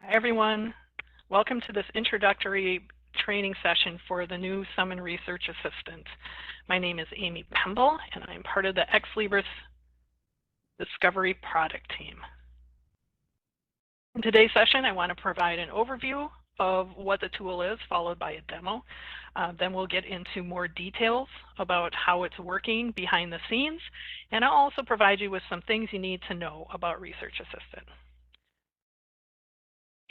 Hi, everyone. Welcome to this introductory training session for the new Summon Research Assistant. My name is Amy Pemble, and I'm part of the Ex Libris Discovery product team. In today's session, I want to provide an overview of what the tool is, followed by a demo. Then we'll get into more details about how it's working behind the scenes, and I'll also provide you with some things you need to know about Research Assistant.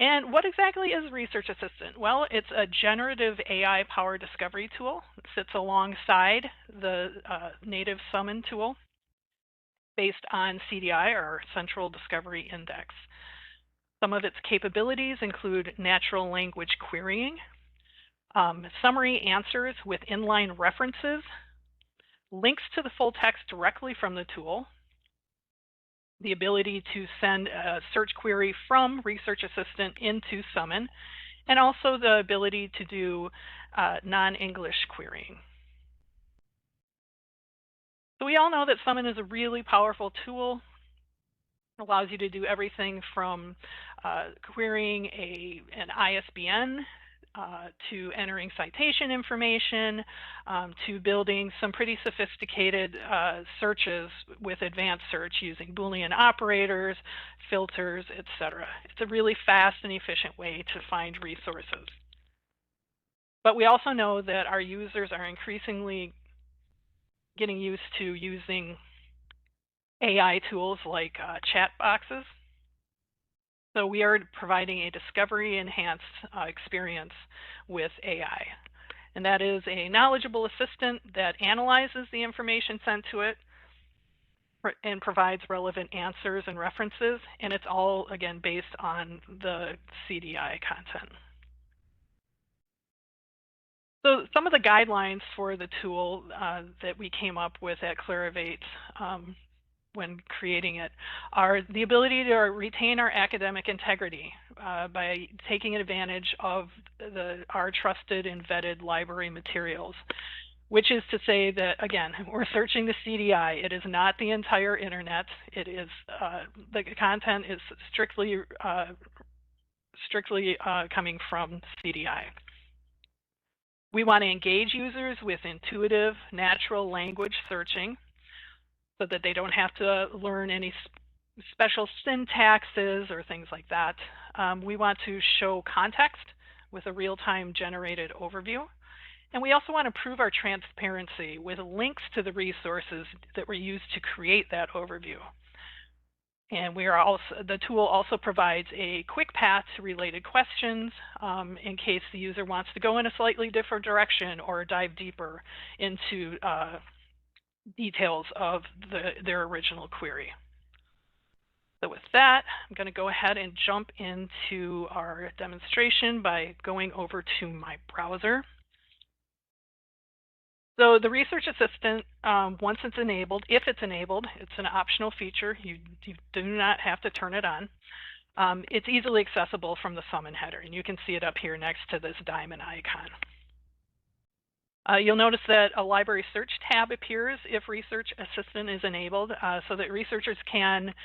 And what exactly is Research Assistant? Well, it's a generative AI-powered discovery tool. It sits alongside the native Summon tool based on CDI, or Central Discovery Index. Some of its capabilities include natural language querying, summary answers with inline references, links to the full text directly from the tool, the ability to send a search query from Research Assistant into Summon, and also the ability to do non-English querying. So we all know that Summon is a really powerful tool. It allows you to do everything from querying an ISBN to entering citation information, to building some pretty sophisticated searches with advanced search using Boolean operators, filters, etc. It's a really fast and efficient way to find resources. But we also know that our users are increasingly getting used to using AI tools like chat boxes. So we are providing a discovery-enhanced experience with AI. And that is a knowledgeable assistant that analyzes the information sent to it and provides relevant answers and references. And it's all, again, based on the CDI content. So some of the guidelines for the tool that we came up with at Clarivate when creating it are the ability to retain our academic integrity by taking advantage of our trusted and vetted library materials, which is to say that, again, we're searching the CDI. It is not the entire internet. It is the content is strictly coming from CDI. We want to engage users with intuitive, natural language searching, so that they don't have to learn any special syntaxes or things like that. We want to show context with a real-time generated overview. And we also want to prove our transparency with links to the resources that were used to create that overview. And the tool also provides a quick path to related questions in case the user wants to go in a slightly different direction or dive deeper into details of their original query. So with that, I'm going to go ahead and jump into our demonstration by going over to my browser. So the Research Assistant, once it's enabled, if it's enabled, it's an optional feature. You do not have to turn it on. It's easily accessible from the Summon header, and you can see it up here next to this diamond icon. You'll notice that a library search tab appears if Research Assistant is enabled, so that researchers can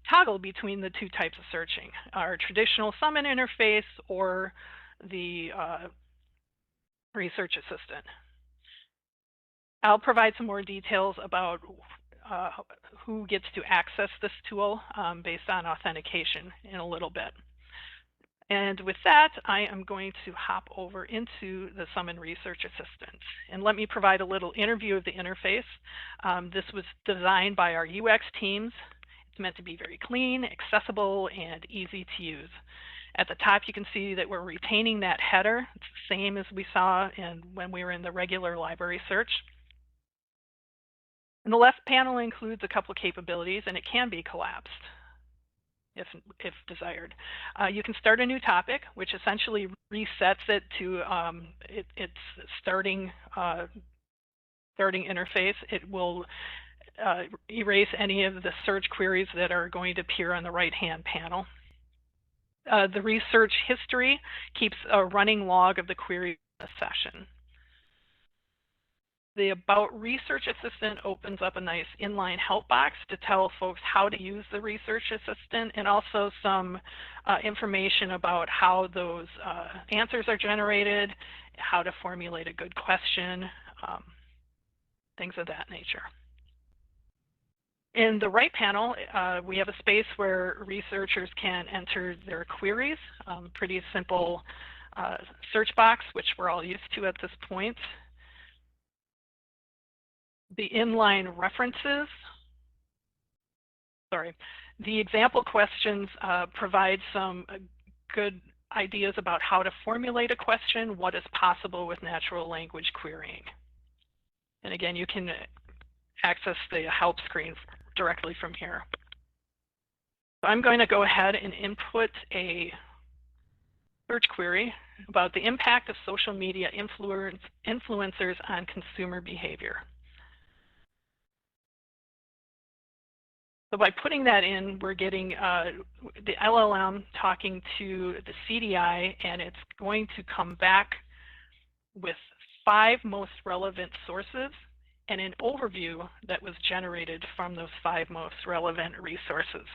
toggle between the two types of searching, our traditional Summon interface or the Research Assistant. I'll provide some more details about who gets to access this tool based on authentication in a little bit. And with that, I am going to hop over into the Summon Research Assistant. And let me provide a little interview of the interface. This was designed by our UX teams. It's meant to be very clean, accessible, and easy to use. At the top, you can see that we're retaining that header. It's the same as we saw when we were in the regular library search. And the left panel includes a couple of capabilities, and it can be collapsed if desired. You can start a new topic, which essentially resets it to its starting interface. It will erase any of the search queries that are going to appear on the right-hand panel. The research history keeps a running log of the query session. The About Research Assistant opens up a nice inline help box to tell folks how to use the Research Assistant, and also some information about how those answers are generated, how to formulate a good question, things of that nature. In the right panel, we have a space where researchers can enter their queries, pretty simple search box, which we're all used to at this point. The inline references, the example questions provide some good ideas about how to formulate a question, what is possible with natural language querying. And again, you can access the help screen directly from here. So I'm going to go ahead and input a search query about the impact of social media influencers on consumer behavior. So by putting that in, we're getting the LLM talking to the CDI, and it's going to come back with 5 most relevant sources and an overview that was generated from those 5 most relevant resources.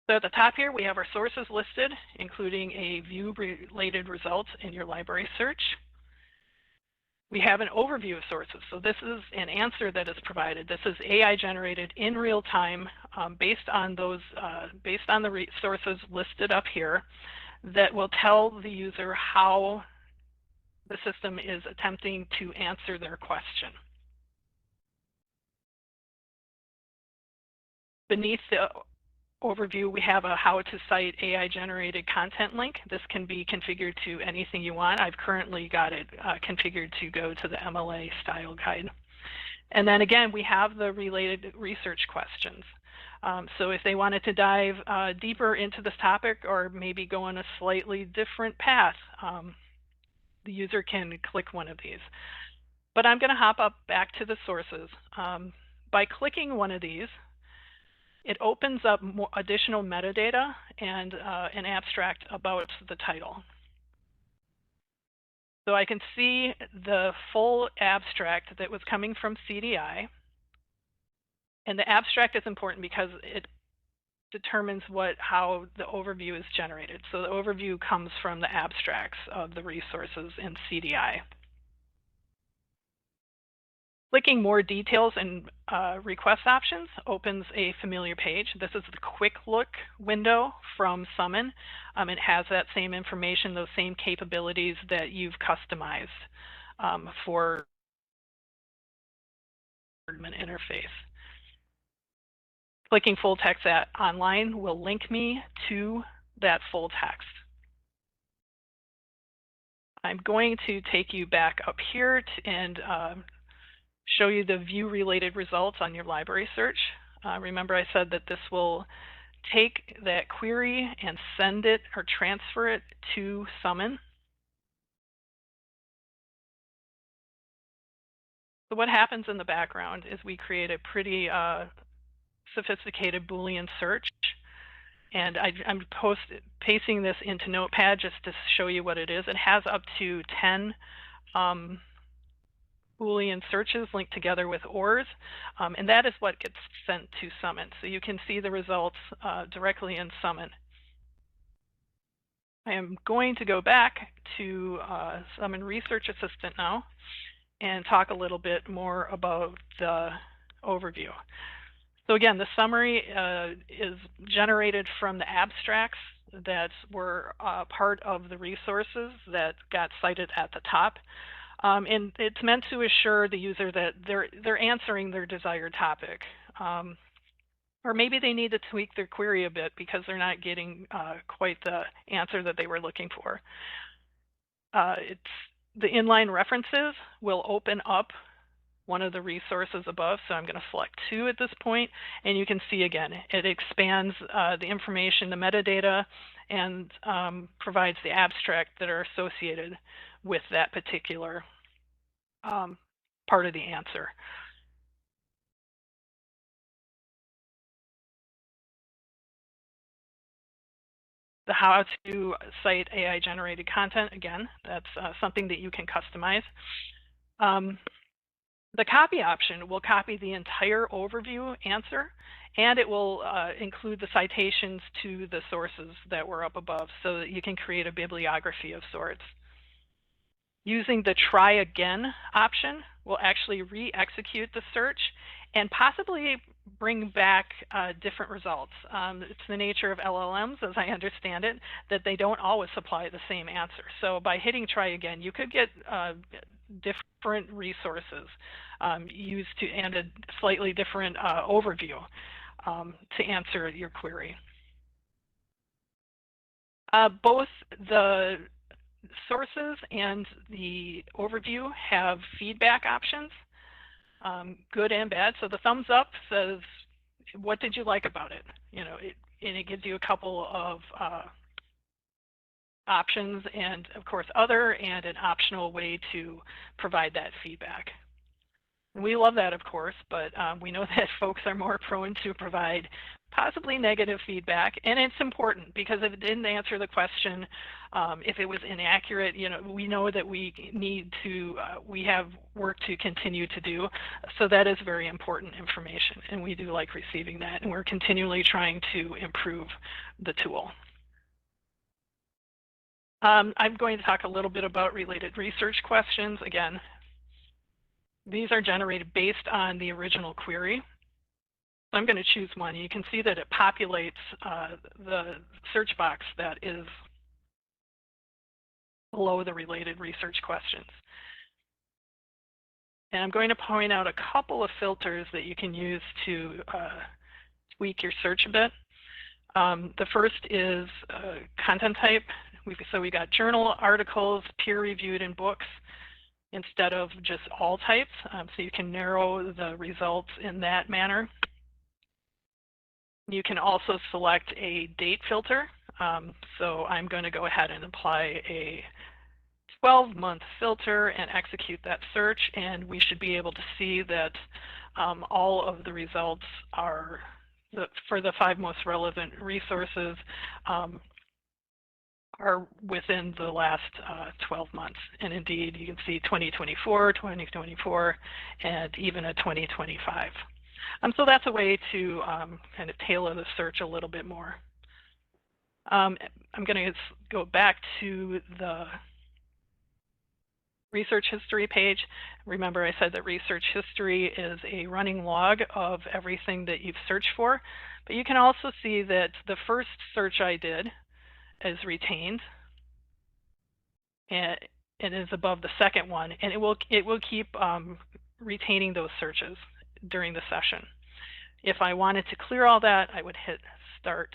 So at the top here, we have our sources listed, including a view-related results in your library search. We have an overview of sources. So this is an answer that is provided. This is AI generated in real time based on the resources listed up here that will tell the user how the system is attempting to answer their question. Beneath the overview, we have a how to cite AI generated content link. This can be configured to anything you want. I've currently got it configured to go to the MLA style guide. And then again, we have the related research questions. So if they wanted to dive deeper into this topic or maybe go on a slightly different path, the user can click one of these. But I'm going to hop up back to the sources. By clicking one of these, it opens up more additional metadata and an abstract about the title. So I can see the full abstract that was coming from CDI. And the abstract is important because it determines how the overview is generated. So the overview comes from the abstracts of the resources in CDI. Clicking more details and request options opens a familiar page. This is the quick look window from Summon. It has that same information, those same capabilities that you've customized for interface. Clicking full text online will link me to that full text. I'm going to take you back up here and show you the view-related results on your library search. Remember I said that this will take that query and send it or transfer it to Summon. So what happens in the background is we create a pretty sophisticated Boolean search. And I'm pasting this into Notepad just to show you what it is. It has up to 10 Boolean searches linked together with ORs, and that is what gets sent to Summon. So you can see the results directly in Summon. I am going to go back to Summon Research Assistant now and talk a little bit more about the overview. So again, the summary is generated from the abstracts that were part of the resources that got cited at the top. And it's meant to assure the user that they're answering their desired topic. Or maybe they need to tweak their query a bit because they're not getting quite the answer that they were looking for. The inline references will open up one of the resources above. So I'm going to select 2 at this point, and you can see again, it expands the information, the metadata, and provides the abstract that are associated with that particular part of the answer. The how to cite AI generated content, again, that's something that you can customize. The copy option will copy the entire overview answer, and it will include the citations to the sources that were up above so that you can create a bibliography of sorts. Using the try again option will actually re-execute the search and possibly bring back different results. It's the nature of LLMs, as I understand it, that they don't always supply the same answer. So by hitting try again, you could get different resources used to, and a slightly different overview to answer your query. Both the sources and the overview have feedback options, good and bad. So the thumbs up says, what did you like about it? You know, and it gives you a couple of options, and of course other, and an optional way to provide that feedback. And we love that, of course, but we know that folks are more prone to provide possibly negative feedback, and it's important because if it didn't answer the question, if it was inaccurate, you know, we know that we need to, we have work to continue to do, so that is very important information, and we do like receiving that, and we're continually trying to improve the tool. I'm going to talk a little bit about related research questions. Again, these are generated based on the original query. I'm going to choose one. You can see that it populates the search box that is below the related research questions. And I'm going to point out a couple of filters that you can use to tweak your search a bit. The first is content type. So we got journal articles, peer-reviewed, and books instead of just all types. So you can narrow the results in that manner. You can also select a date filter. So I'm going to go ahead and apply a 12-month filter and execute that search, and we should be able to see that all of the results are, for the 5 most relevant resources, are within the last 12 months. And indeed, you can see 2024, 2024, and even a 2025. So that's a way to kind of tailor the search a little bit more. I'm going to go back to the research history page. Remember, I said that research history is a running log of everything that you've searched for, but you can also see that the first search I did is retained, and it is above the second one, and it will keep retaining those searches during the session. If I wanted to clear all that, I would hit Start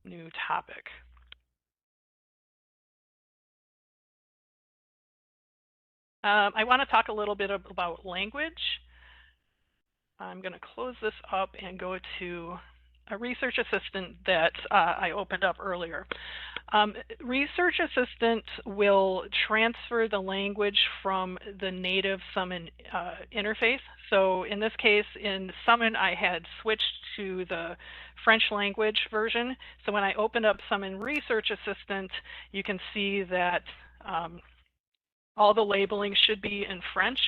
New Topic. I want to talk a little bit about language. I'm going to close this up and go to a Research Assistant that I opened up earlier. Research Assistant will transfer the language from the native Summon interface. So in this case, in Summon, I had switched to the French language version. So when I opened up Summon Research Assistant, you can see that all the labeling should be in French.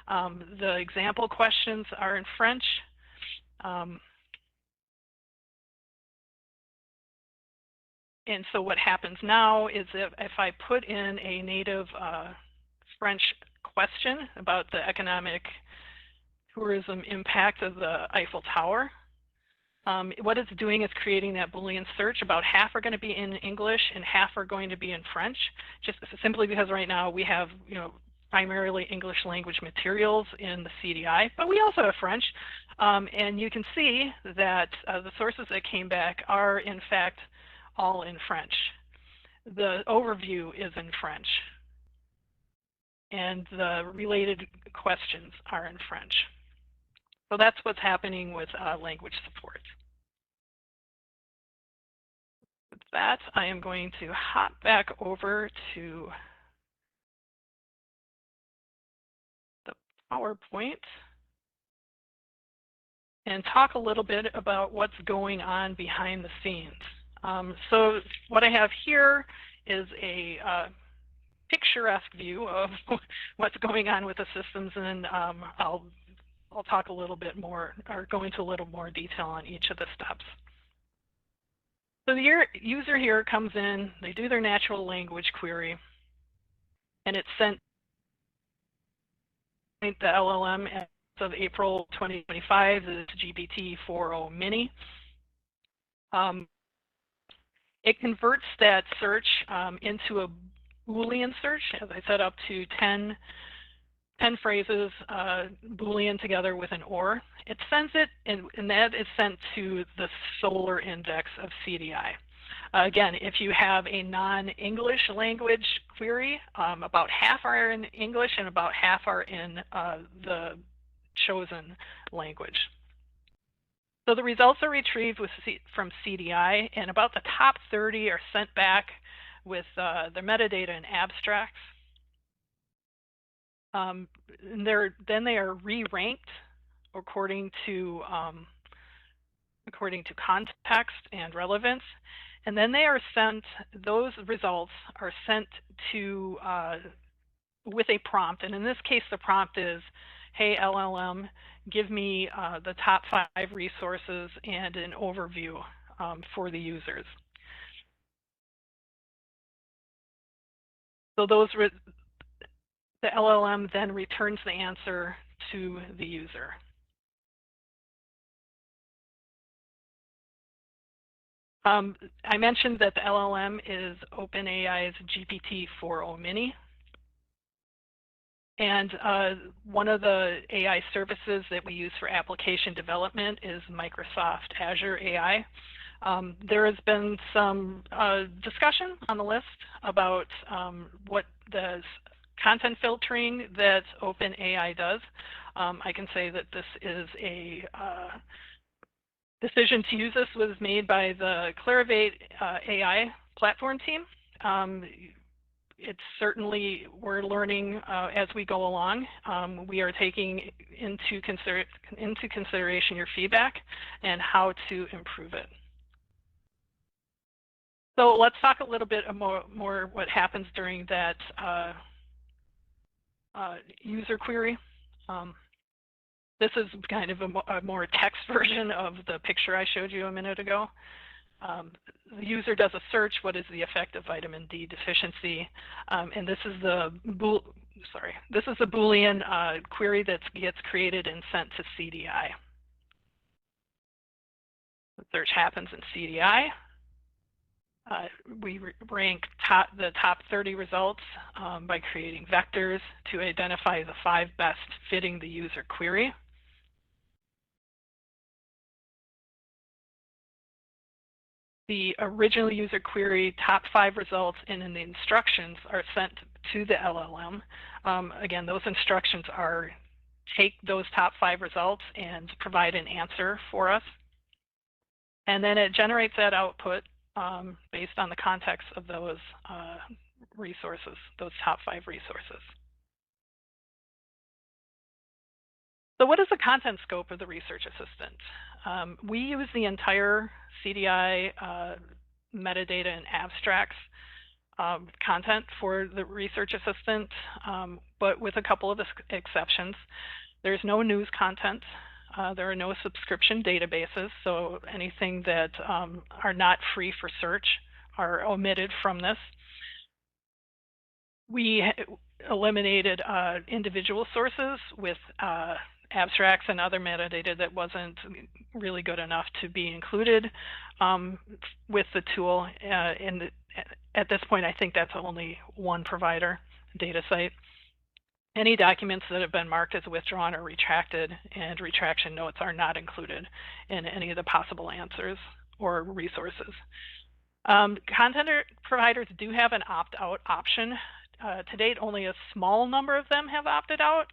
The example questions are in French. And so what happens now is if I put in a native French question about the economic tourism impact of the Eiffel Tower, what it's doing is creating that Boolean search. About half are going to be in English and half are going to be in French, just simply because right now we have, you know, primarily English language materials in the CDI, but we also have French. And you can see that the sources that came back are in fact all in French. The overview is in French, and the related questions are in French. So that's what's happening with language support. With that, I am going to hop back over to the PowerPoint and talk a little bit about what's going on behind the scenes. So what I have here is a picturesque view of what's going on with the systems, and then I'll talk a little bit more, or go into a little more detail on each of the steps. So the user here comes in, they do their natural language query, and it's sent the LLM as of April 2025, the GPT-4o Mini. It converts that search into a Boolean search, as I said, up to 10 phrases, Boolean together with an OR. It sends it, and that is sent to the Solr index of CDI. Again, if you have a non-English language query, about half are in English and about half are in the chosen language. So the results are retrieved from CDI, and about the top 30 are sent back with the metadata and abstracts. Then they are re-ranked according to context and relevance, and then they are sent. Those results are sent to with a prompt, and in this case, the prompt is, "Hey LLM, give me the top 5 resources and an overview for the users." So the LLM then returns the answer to the user. I mentioned that the LLM is OpenAI's GPT-4o Mini. And one of the AI services that we use for application development is Microsoft Azure AI. There has been some discussion on the list about what the content filtering that OpenAI does. I can say that this is a decision to use this was made by the Clarivate AI platform team. It's certainly, we're learning as we go along. We are taking into consideration your feedback and how to improve it. So let's talk a little bit more what happens during that user query. This is kind of a more text version of the picture I showed you a minute ago. The user does a search, what is the effect of vitamin D deficiency? And this is the Boolean query that gets created and sent to CDI. The search happens in CDI. We rank the top 30 results by creating vectors to identify the 5 best fitting the user query. The original user query top 5 results and then the instructions are sent to the LLM. Again, those instructions are take those top 5 results and provide an answer for us. And then it generates that output based on the context of those resources, those top 5 resources. So what is the content scope of the Research Assistant? We use the entire CDI metadata and abstracts content for the Research Assistant, but with a couple of exceptions. There's no news content. There are no subscription databases, so anything that are not free for search are omitted from this. We eliminated individual sources with abstracts and other metadata that wasn't really good enough to be included with the tool. And at this point, I think that's only one provider, DataCite. Any documents that have been marked as withdrawn or retracted, and retraction notes are not included in any of the possible answers or resources. Content providers do have an opt-out option. To date, only a small number of them have opted out.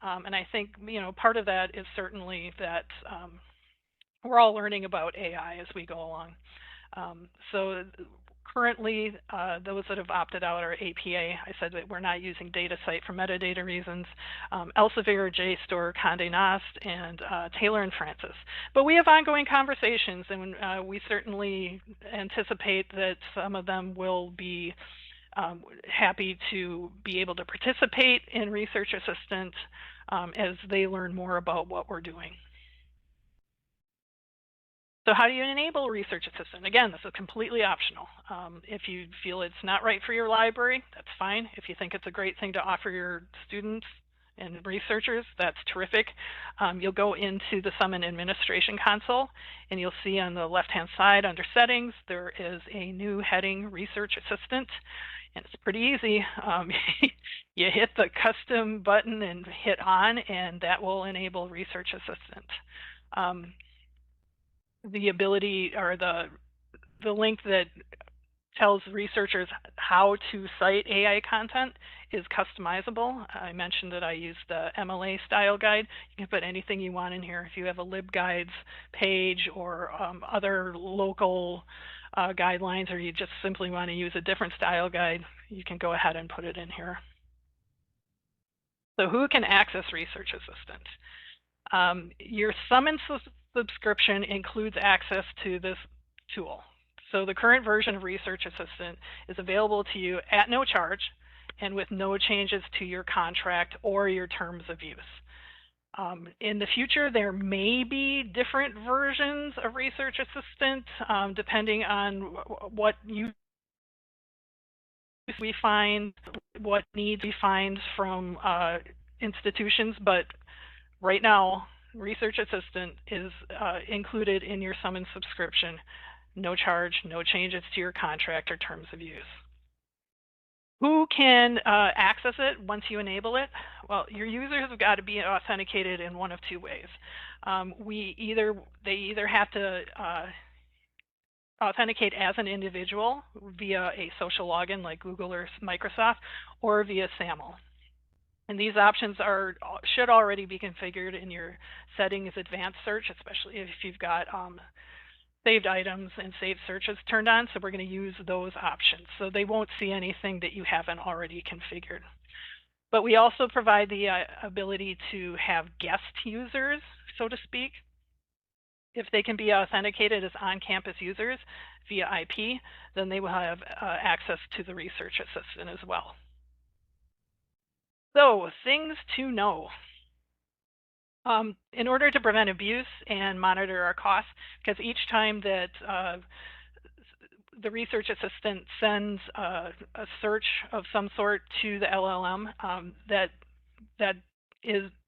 And I think, part of that is certainly that we're all learning about AI as we go along. So currently, those that have opted out are APA. I said that we're not using DataCite for metadata reasons, Elsevier, JSTOR, Condé Nast, and Taylor and Francis. But we have ongoing conversations, and we certainly anticipate that some of them will be happy to be able to participate in Research Assistant as they learn more about what we're doing. So how do you enable Research Assistant? Again, this is completely optional. If you feel it's not right for your library, that's fine. If you think it's a great thing to offer your students and researchers, that's terrific. You'll go into the Summon Administration Console, and you'll see on the left-hand side under Settings, there is a new heading, Research Assistant, and it's pretty easy. You hit the custom button and hit on, and that will enable Research Assistant. The ability or the link that tells researchers how to cite AI content is customizable. I mentioned that I use the MLA style guide. You can put anything you want in here. If you have a LibGuides page or other local guidelines, or you just simply want to use a different style guide, you can go ahead and put it in here. So who can access Research Assistant? Your Summon subscription includes access to this tool. So the current version of Research Assistant is available to you at no charge and with no changes to your contract or your terms of use. In the future, there may be different versions of Research Assistant depending on what we find, what needs we find from institutions, but right now, Research Assistant is included in your Summon subscription. No charge, no changes to your contract or terms of use. Who can access it once you enable it? Well, your users have got to be authenticated in one of two ways. They either have to authenticate as an individual via a social login like Google or Microsoft, or via SAML. And these options should already be configured in your settings advanced search, especially if you've got saved items and saved searches turned on. So we're going to use those options. So they won't see anything that you haven't already configured. But we also provide the ability to have guest users, so to speak. If they can be authenticated as on-campus users via IP, then they will have access to the Research Assistant as well. So, things to know. In order to prevent abuse and monitor our costs, because each time that the Research Assistant sends a search of some sort to the LLM, that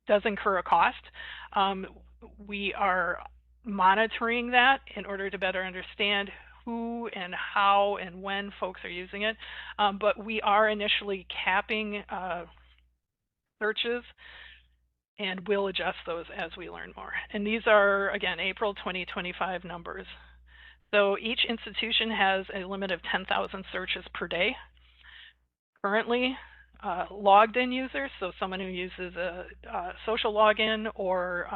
does incur a cost. We are monitoring that in order to better understand who and how and when folks are using it, but we are initially capping searches, and we'll adjust those as we learn more. And these are, again, April 2025 numbers. So each institution has a limit of 10,000 searches per day. Currently, logged in users, so someone who uses a social login or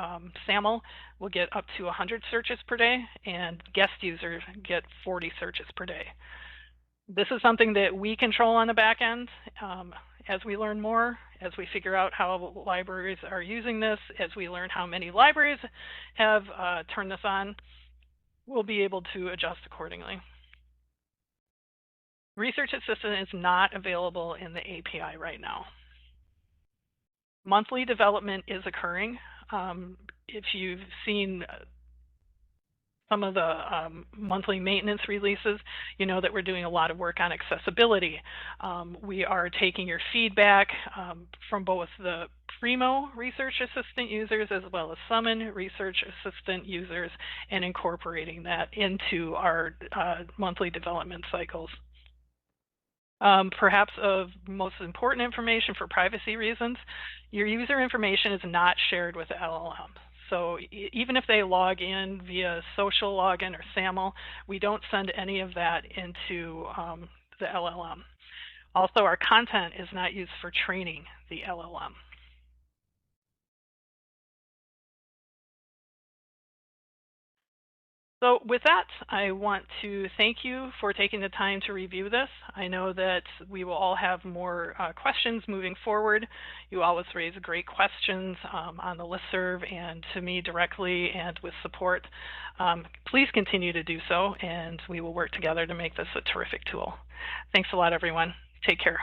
SAML will get up to 100 searches per day, and guest users get 40 searches per day. This is something that we control on the back end. As we learn more, as we figure out how libraries are using this, as we learn how many libraries have turned this on, we'll be able to adjust accordingly. Research Assistant is not available in the API right now. Monthly development is occurring. If you've seen some of the monthly maintenance releases, you know that we're doing a lot of work on accessibility. We are taking your feedback from both the Primo Research Assistant users as well as Summon Research Assistant users and incorporating that into our monthly development cycles. Perhaps of most important information for privacy reasons, your user information is not shared with the LLM. So even if they log in via social login or SAML, we don't send any of that into the LLM. Also, our content is not used for training the LLM. So with that, I want to thank you for taking the time to review this. I know that we will all have more questions moving forward. You always raise great questions on the listserv and to me directly and with support. Please continue to do so, and we will work together to make this a terrific tool. Thanks a lot, everyone. Take care.